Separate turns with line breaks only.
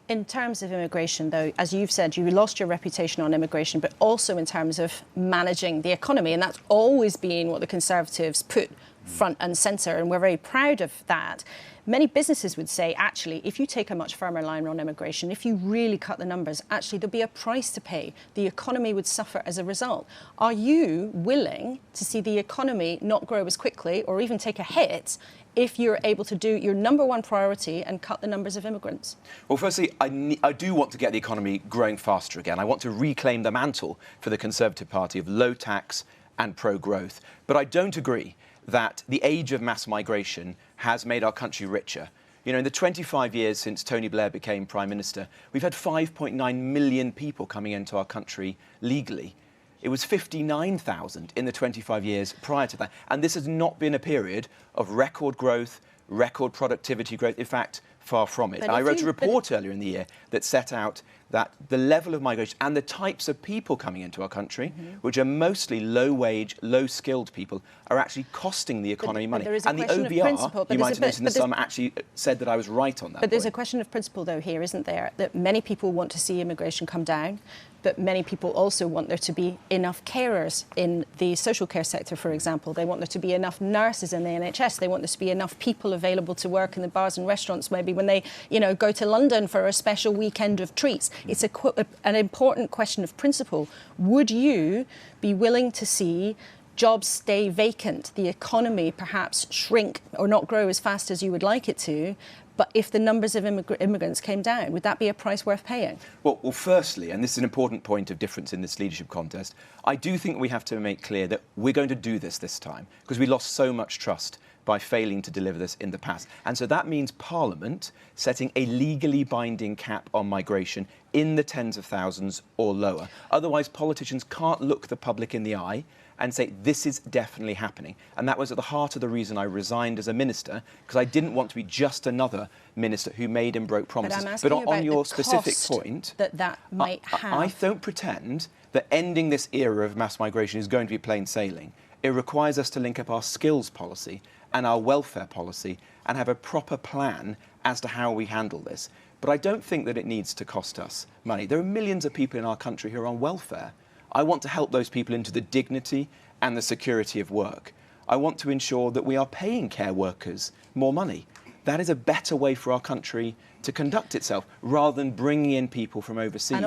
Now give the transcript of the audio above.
In terms of immigration, though, as you've said, you lost your reputation on immigration, but also in terms of managing the economy. And that's always been what the Conservatives put front and centre, and we're very proud of that. Many businesses would say, actually, if you take a much firmer line on immigration, if you really cut the numbers, actually there'll be a price to pay. The economy would suffer as a result. Are you willing to see the economy not grow as quickly or even take a hit if you're able to do your number one priority and cut the numbers of immigrants?
Well, firstly, I do want to get the economy growing faster again. I want to reclaim the mantle for the Conservative Party of low tax and pro-growth. But I don't agree that the age of mass migration has made our country richer. You know, in the 25 years since Tony Blair became Prime Minister, we've had 5.9 million people coming into our country legally. It was 59,000 in the 25 years prior to that. And this has not been a period of record growth, record productivity growth. In fact, far from it. I wrote a report earlier in the year that set out that the level of migration and the types of people coming into our country, which are mostly low-wage, low-skilled people, are actually costing the economy money. And the OBR, you might have noticed in the summer, actually said that I was right on that
But there's a question of principle, though, here, isn't there? That many people want to see immigration come down, but many people also want there to be enough carers in the social care sector, for example. They want there to be enough nurses in the NHS. They want there to be enough people available to work in the bars and restaurants, maybe when they, you know, go to London for a special weekend of treats. It's an important question of principle. Would you be willing to see jobs stay vacant, the economy perhaps shrink or not grow as fast as you would like it to, but if the numbers of immigrants came down, would that be a price worth paying?
Well, firstly, and this is an important point of difference in this leadership contest, I do think we have to make clear that we're going to do this time, because we lost so much trust by failing to deliver this in the past. And so that means Parliament setting a legally binding cap on migration in the tens of thousands or lower. Otherwise, politicians can't look the public in the eye and say, this is definitely happening. And that was at the heart of the reason I resigned as a minister, because I didn't want to be just another minister who made and broke promises. But on your specific point,
that might have.
I don't pretend that ending this era of mass migration is going to be plain sailing. It requires us to link up our skills policy and our welfare policy and have a proper plan as to how we handle this. But I don't think that it needs to cost us money. There are millions of people in our country who are on welfare. I want to help those people into the dignity and the security of work. I want to ensure that we are paying care workers more money. That is a better way for our country to conduct itself, rather than bringing in people from overseas.